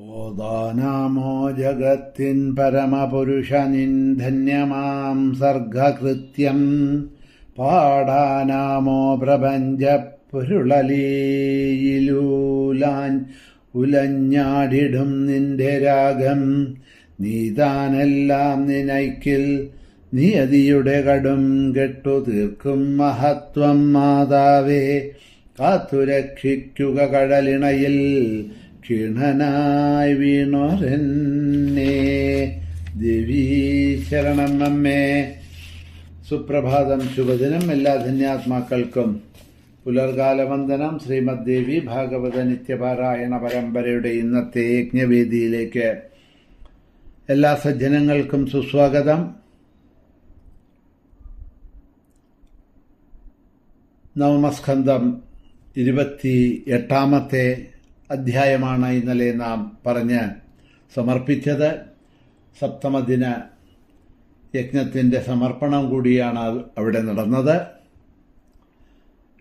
ഓതാനാമോ ജഗത്തിൻ പരമപുരുഷനിൻ ധന്യമാം സർഗകൃത്യം പാടാനാമോ പ്രപഞ്ച പുരുളലീയിലൂലാൻ ഉലഞ്ഞാടിടും നിന്റെ രാഗം നീതാനെല്ലാം നിനയ്ക്കിൽ നിയതിയുടെ കടും കെട്ടു തീർക്കും മഹത്വം മാതാവേ കാത്തുരക്ഷിക്കുക കടലിണയിൽ ക്ഷീണനായി വീണോരെന്നെ ദേവീ ശരണം അമ്മേ. സുപ്രഭാതം, ശുഭദിനം. എല്ലാ ധന്യാത്മാക്കൾക്കും പുലർകാല വന്ദനം. ശ്രീമദ് ദേവി ഭാഗവത നിത്യപാരായണ പരമ്പരയുടെ ഇന്നത്തെ യജ്ഞവേദിയിലേക്ക് എല്ലാ സജ്ജനങ്ങൾക്കും സുസ്വാഗതം. നവമസ്കന്ധം 28-ാമത്തെ അധ്യായമാണ് ഇന്നലെ നാം പറഞ്ഞ് സമർപ്പിച്ചത്. സപ്തമദിന യജ്ഞത്തിൻ്റെ സമർപ്പണം കൂടിയാണ് അവിടെ നടന്നത്.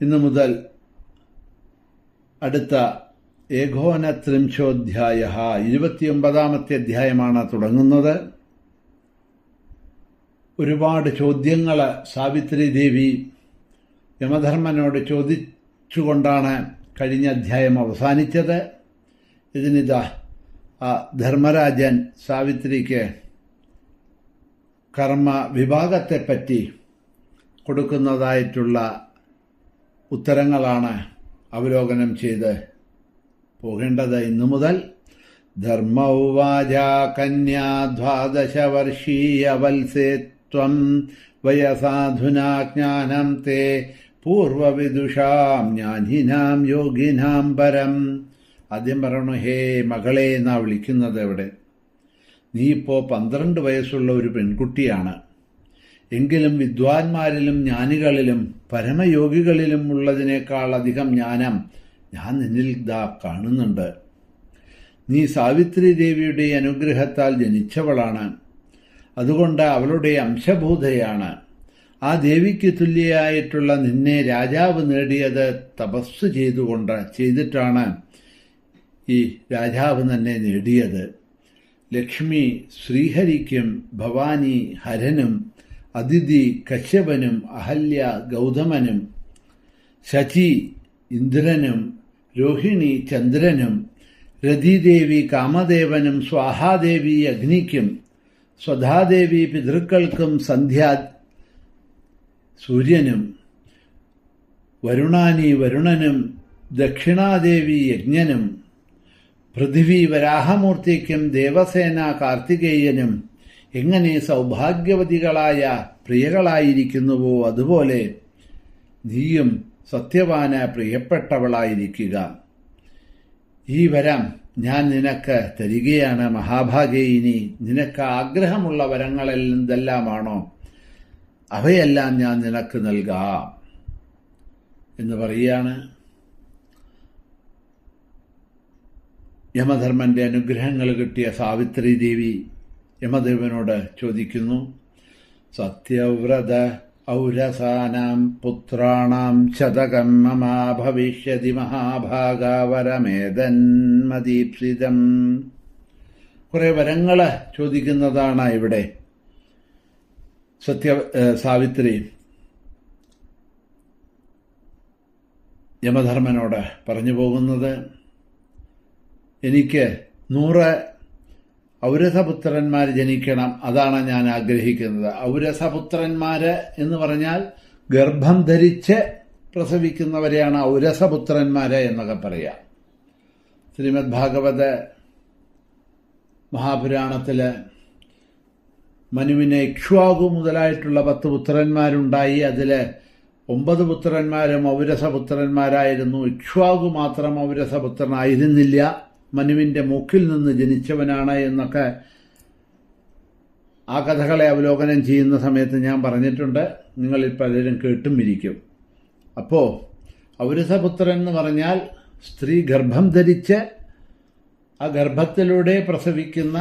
ഇന്നു മുതൽ അടുത്ത ഏകോനത്രിംശോധ്യായ 29-ാമത്തെ അധ്യായമാണ് തുടങ്ങുന്നത്. ഒരുപാട് ചോദ്യങ്ങൾ സാവിത്രി ദേവി യമധർമ്മനോട് ചോദിച്ചുകൊണ്ടാണ് കഴിഞ്ഞ അധ്യായം അവസാനിച്ചത്. ഇതിനിതാ ധർമ്മരാജൻ സാവിത്രിക്ക് കർമ്മ വിഭാഗത്തെപ്പറ്റി കൊടുക്കുന്നതായിട്ടുള്ള ഉത്തരങ്ങളാണ് അവലോകനം ചെയ്ത് പോകേണ്ടത്. ഇന്നു മുതൽ ധർമ്മ ഉവാച കന്യാ 12 വർഷീയ വത്സേ ത്വം വയസാധുനാ ജ്ഞാനം തേ പൂർവവിദുഷാം ജ്ഞാനിനാം യോഗിനാം പരം. ആദ്യം പറയണു, ഹേ മകളെ എന്നാ വിളിക്കുന്നത്. ഇവിടെ നീ ഇപ്പോൾ 12 വയസ്സുള്ള ഒരു പെൺകുട്ടിയാണ്. എങ്കിലും വിദ്വാൻമാരിലും ജ്ഞാനികളിലും പരമയോഗികളിലും ഉള്ളതിനേക്കാൾ അധികം ജ്ഞാനം ഞാൻ നിന്നിൽ കാണുന്നുണ്ട്. നീ സാവിത്രി ദേവിയുടെ അനുഗ്രഹത്താൽ ജനിച്ചവളാണ്. അതുകൊണ്ട് അവളുടെ അംശഭൂതയാണ്. ആ ദേവിക്ക് തുല്യയായിട്ടുള്ള നിന്നെ രാജാവ് നേടിയത് തപസ് ചെയ്തിട്ടാണ് ഈ രാജാവ് തന്നെ നേടിയത്. ലക്ഷ്മി ശ്രീഹരിക്കും ഭവാനി ഹരനും അതിഥി കശ്യപനും അഹല്യ ഗൗതമനും ശചി ഇന്ദ്രനും രോഹിണി ചന്ദ്രനും രതിദേവി കാമദേവനും സ്വാഹാദേവി അഗ്നിക്കും സ്വധാദേവി പിതൃക്കൾക്കും സന്ധ്യാ സൂര്യനും വരുണാനി വരുണനും ദക്ഷിണാദേവി യജ്ഞനും പൃഥിവി വരാഹമൂർത്തിക്കും ദേവസേന കാർത്തികേയനും എങ്ങനെ സൗഭാഗ്യവതികളായ പ്രിയകളായിരിക്കുന്നുവോ അതുപോലെ നീയും സത്യവാന പ്രിയപ്പെട്ടവളായിരിക്കുക. ഈ വരം ഞാൻ നിനക്ക് തരികയാണ് മഹാഭാഗേയിനി. നിനക്ക് ആഗ്രഹമുള്ള വരങ്ങളെന്തെല്ലാമാണോ അവയെല്ലാം ഞാൻ നിനക്ക് നൽകാം എന്ന് പറയുകയാണ്. യമധർമ്മന്റെ അനുഗ്രഹങ്ങൾ കിട്ടിയ സാവിത്രി ദേവി യമദേവനോട് ചോദിക്കുന്നു, സത്യവ്രത ഔരസാനാം പുത്രാണാം ശതകം മമാ ഭവിഷ്യതി മഹാഭാഗാവരമേതന്മദീപ്സിതം. കുറെ വരങ്ങൾ ചോദിക്കുന്നതാണ് ഇവിടെ സാവിത്രി യമധർമ്മനോട് പറഞ്ഞു പോകുന്നത്. എനിക്ക് 100 ഔരസപുത്രന്മാർ ജനിക്കണം, അതാണ് ഞാൻ ആഗ്രഹിക്കുന്നത്. ഔരസപുത്രന്മാര് എന്ന് പറഞ്ഞാൽ ഗർഭം ധരിച്ച് പ്രസവിക്കുന്നവരെയാണ് ഔരസപുത്രന്മാര് എന്നൊക്കെ പറയാം. ശ്രീമദ് ഭാഗവത മഹാപുരാണത്തില് മനുവിന് ഇക്ഷ്വാകു മുതലായിട്ടുള്ള 10 പുത്രന്മാരുണ്ടായി. അതിൽ 9 പുത്രന്മാരും ഔരസപുത്രന്മാരായിരുന്നു. ഇക്ഷ്വാകു മാത്രം ഔരസപുത്രനായിരുന്നില്ല, മനുവിന്റെ മൂക്കിൽ നിന്ന് ജനിച്ചവനാണ് എന്നൊക്കെ ആ കഥകളെ അവലോകനം ചെയ്യുന്ന സമയത്ത് ഞാൻ പറഞ്ഞിട്ടുണ്ട്. നിങ്ങളിൽ പലരും കേട്ടും ഇരിക്കും. അപ്പോൾ ഔരസപുത്രൻ എന്ന് പറഞ്ഞാൽ സ്ത്രീ ഗർഭം ധരിച്ച് ആ ഗർഭത്തിലൂടെ പ്രസവിക്കുന്ന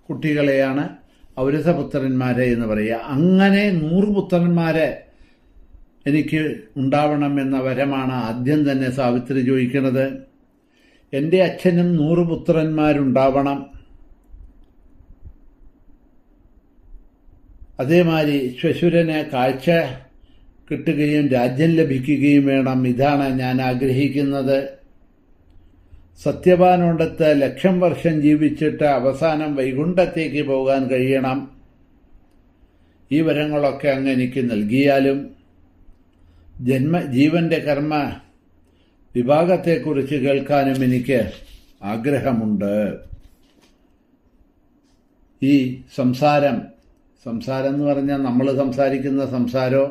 കുട്ടികളെയാണ് ഔരസപുത്രന്മാരെ എന്ന് പറയുക. അങ്ങനെ 100 പുത്രന്മാരെ എനിക്ക് ഉണ്ടാവണമെന്ന വരമാണ് ആദ്യം തന്നെ സാവിത്രി ചോദിക്കുന്നത്. എൻ്റെ അച്ഛനും 100 പുത്രന്മാരുണ്ടാവണം. അതേമാതിരി ശ്വശുരന് കാഴ്ച കിട്ടുകയും രാജ്യം ലഭിക്കുകയും വേണം. ഇതാണ് ഞാൻ ആഗ്രഹിക്കുന്നത്. സത്യവാനോടത്ത് 1,00,000 വർഷം ജീവിച്ചിട്ട് അവസാനം വൈകുണ്ഠത്തേക്ക് പോകാൻ കഴിയണം. ഈ വരങ്ങളൊക്കെ അങ്ങ് എനിക്ക് നൽകിയാലും ജീവന്റെ കർമ്മ വിഭാഗത്തെക്കുറിച്ച് കേൾക്കാനും എനിക്ക് ആഗ്രഹമുണ്ട്. ഈ സംസാരം എന്ന് പറഞ്ഞാൽ നമ്മൾ സംസാരിക്കുന്ന സംസാരമോ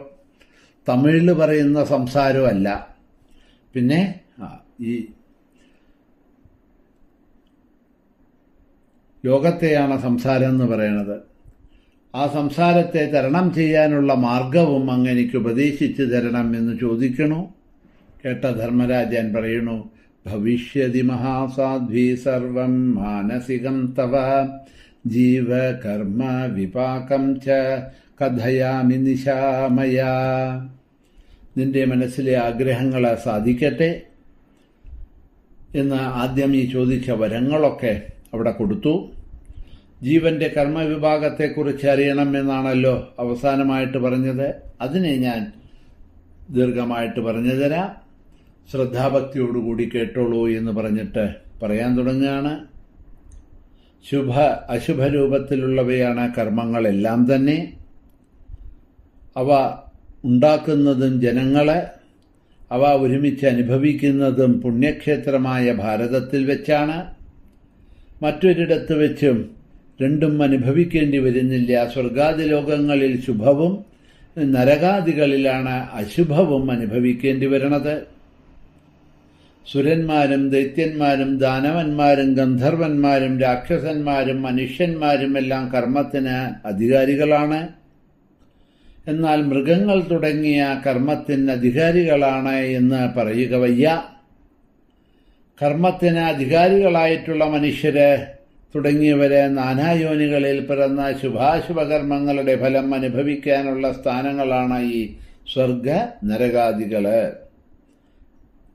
തമിഴിൽ പറയുന്ന സംസാരമോ അല്ല. പിന്നെ ഈ ലോകത്തെയാണ് സംസാരം എന്ന് പറയുന്നത്. ആ സംസാരത്തെ തരണം ചെയ്യാനുള്ള മാർഗവും അങ്ങ് എനിക്ക് ഉപദേശിച്ചു തരണം എന്ന് ചോദിക്കണു. കേട്ട ധർമ്മരാജൻ പറയണു, ഭവിഷ്യതി മഹാസാധ്വി സർവം മാനസികം തവ ജീവ കർമ്മ വിപാകം ച കഥയാമി നിശാമയ. നിന്റെ മനസ്സിലെ ആഗ്രഹങ്ങൾ സാധിക്കട്ടെ എന്ന് ആദ്യം ഈ ചോദിച്ച വരങ്ങളൊക്കെ അവിടെ കൊടുത്തു. ജീവന്റെ കർമ്മവിഭാഗത്തെക്കുറിച്ച് അറിയണമെന്നാണല്ലോ അവസാനമായിട്ട് പറഞ്ഞത്. അതിനെ ഞാൻ ദീർഘമായിട്ട് പറഞ്ഞു തരാം. ശ്രദ്ധാഭക്തിയോടുകൂടി കേട്ടോളൂ എന്ന് പറഞ്ഞിട്ട് പറയാൻ തുടങ്ങുകയാണ്. ശുഭ അശുഭ രൂപത്തിലുള്ളവയാണ് കർമ്മങ്ങളെല്ലാം തന്നെ. അവ ഉണ്ടാക്കുന്നതും ജനങ്ങളെ അവ ഒരുമിച്ച് അനുഭവിക്കുന്നതും പുണ്യക്ഷേത്രമായ ഭാരതത്തിൽ വെച്ചാണ്. മറ്റൊരിടത്ത് വെച്ചും രണ്ടും അനുഭവിക്കേണ്ടി വരുന്നില്ല. സ്വർഗാദി ലോകങ്ങളിൽ ശുഭവും നരകാദികളിലാണ് അശുഭവും അനുഭവിക്കേണ്ടി വരുന്നത്. സുരന്മാരും ദൈത്യന്മാരും ദാനവന്മാരും ഗന്ധർവന്മാരും രാക്ഷസന്മാരും മനുഷ്യന്മാരും എല്ലാം കർമ്മത്തിന് അധികാരികളാണ്. എന്നാൽ മൃഗങ്ങൾ തുടങ്ങിയ കർമ്മത്തിന് അധികാരികളാണ് എന്ന് പറയുക വയ്യ. കർമ്മത്തിന് അധികാരികളായിട്ടുള്ള മനുഷ്യര് തുടങ്ങിയവരെ നാനായോനികളിൽ പിറന്ന ശുഭാശുഭകർമ്മങ്ങളുടെ ഫലം അനുഭവിക്കാനുള്ള സ്ഥാനങ്ങളാണ് ഈ സ്വർഗ നരകാദികള്.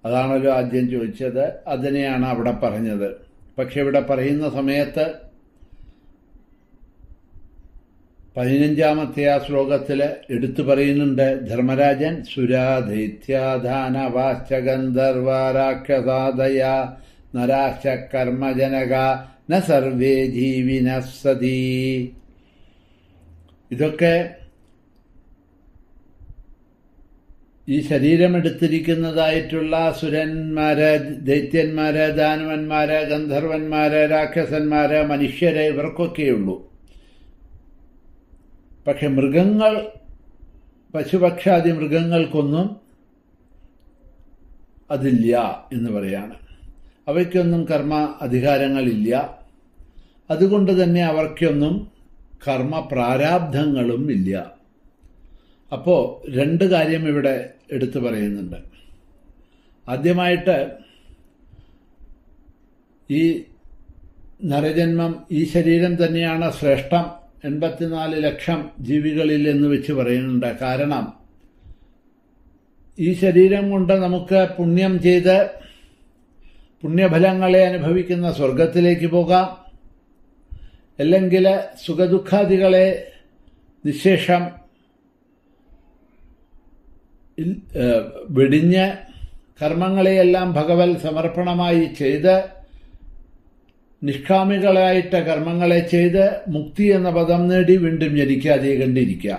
അതാണല്ലോ ആദ്യം ചോദിച്ചത്. അതിനെയാണ് അവിടെ പറഞ്ഞത്. പക്ഷെ ഇവിടെ പറയുന്ന സമയത്ത് 15ാമത്തെ ആ ശ്ലോകത്തില് എടുത്തു പറയുന്നുണ്ട് ധർമ്മരാജൻ, സുരാധൈത്യാധാനവാശ്ച ഗന്ധർവാരാക്ഷസാദയ നരാശ്ച കർമ്മജനക ന സർവേ ജീവിന സതി. ഇതൊക്കെ ഈ ശരീരമെടുത്തിരിക്കുന്നതായിട്ടുള്ള സുരന്മാര്, ദൈത്യന്മാര്, ദാനവന്മാര്, ഗന്ധർവന്മാര്, രാക്ഷസന്മാര്, മനുഷ്യര് ഇവർക്കൊക്കെയുള്ളൂ. പക്ഷെ മൃഗങ്ങൾ, പശുപക്ഷാദി മൃഗങ്ങൾക്കൊന്നും അതില്ല എന്ന് പറയാണ്. അവയ്ക്കൊന്നും കർമ്മ അധികാരങ്ങളില്ല. അതുകൊണ്ട് തന്നെ അവർക്കൊന്നും കർമ്മ പ്രാരാബ്ധങ്ങളും ഇല്ല. അപ്പോൾ രണ്ട് കാര്യം ഇവിടെ എടുത്തു പറയുന്നുണ്ട്. ആദ്യമായിട്ട് ഈ നരജന്മം, ഈ ശരീരം തന്നെയാണ് ശ്രേഷ്ഠം. 84 ലക്ഷം ജീവികളിൽ എന്ന് വെച്ച് പറയുന്നുണ്ട്. കാരണം ഈ ശരീരം കൊണ്ട് നമുക്ക് പുണ്യം ചെയ്ത് പുണ്യഫലങ്ങളെ അനുഭവിക്കുന്ന സ്വർഗത്തിലേക്ക് പോകാം. അല്ലെങ്കിൽ സുഖദുഃഖാദികളെ നിശേഷം വെടിഞ്ഞ് കർമ്മങ്ങളെയെല്ലാം ഭഗവത് സമർപ്പണമായി ചെയ്ത് നിഷ്കാമികളായിട്ട് കർമ്മങ്ങളെ ചെയ്ത് മുക്തി എന്ന പദം നേടി വീണ്ടും ജനിക്കാതെ കണ്ടിരിക്കുക.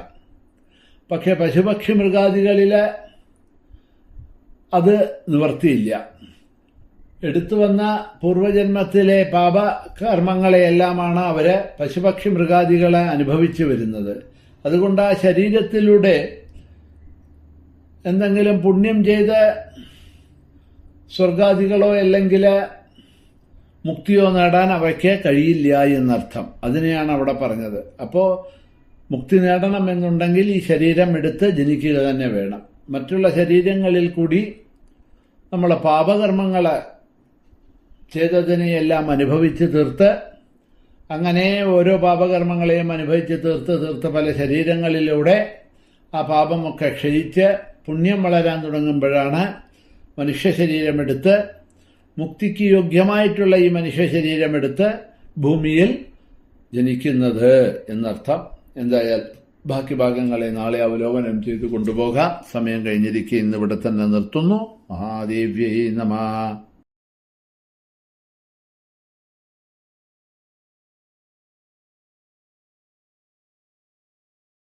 പക്ഷെ പശുപക്ഷി മൃഗാദികളിൽ അത് നിവർത്തിയില്ല. എടുത്തു വന്ന പൂർവജന്മത്തിലെ പാപകർമ്മങ്ങളെയെല്ലാമാണ് അവര് പശുപക്ഷി മൃഗാദികളെ അനുഭവിച്ചു വരുന്നത്. അതുകൊണ്ട് ആ ശരീരത്തിലൂടെ എന്തെങ്കിലും പുണ്യം ചെയ്ത് സ്വർഗാദികളോ അല്ലെങ്കിൽ മുക്തിയോ നേടാൻ അവയ്ക്ക് കഴിയില്ല എന്നർത്ഥം. അതിനെയാണ് അവിടെ പറഞ്ഞത്. അപ്പോൾ മുക്തി നേടണമെന്നുണ്ടെങ്കിൽ ഈ ശരീരം എടുത്ത് ജനിക്കുക തന്നെ വേണം. മറ്റുള്ള ശരീരങ്ങളിൽ കൂടി നമ്മൾ പാപകർമ്മങ്ങളെ ചെയ്തതിനെയെല്ലാം അനുഭവിച്ച് തീർത്ത്, അങ്ങനെ ഓരോ പാപകർമ്മങ്ങളെയും അനുഭവിച്ച് തീർത്ത് പല ശരീരങ്ങളിലൂടെ ആ പാപമൊക്കെ ക്ഷയിച്ച് പുണ്യം വളരാൻ തുടങ്ങുമ്പോഴാണ് മനുഷ്യ ശരീരമെടുത്ത് മുക്തിക്ക് യോഗ്യമായിട്ടുള്ള ഈ മനുഷ്യ ശരീരമെടുത്ത് ഭൂമിയിൽ ജനിക്കുന്നത് എന്നർത്ഥം. എന്തായാലും ബാക്കി ഭാഗങ്ങളെ നാളെ അവലോകനം ചെയ്തു കൊണ്ടുപോകാം. സമയം കഴിഞ്ഞിരിക്കെ ഇന്നിവിടെ തന്നെ നിർത്തുന്നു. മഹാദേവ്യൈ നമഃ.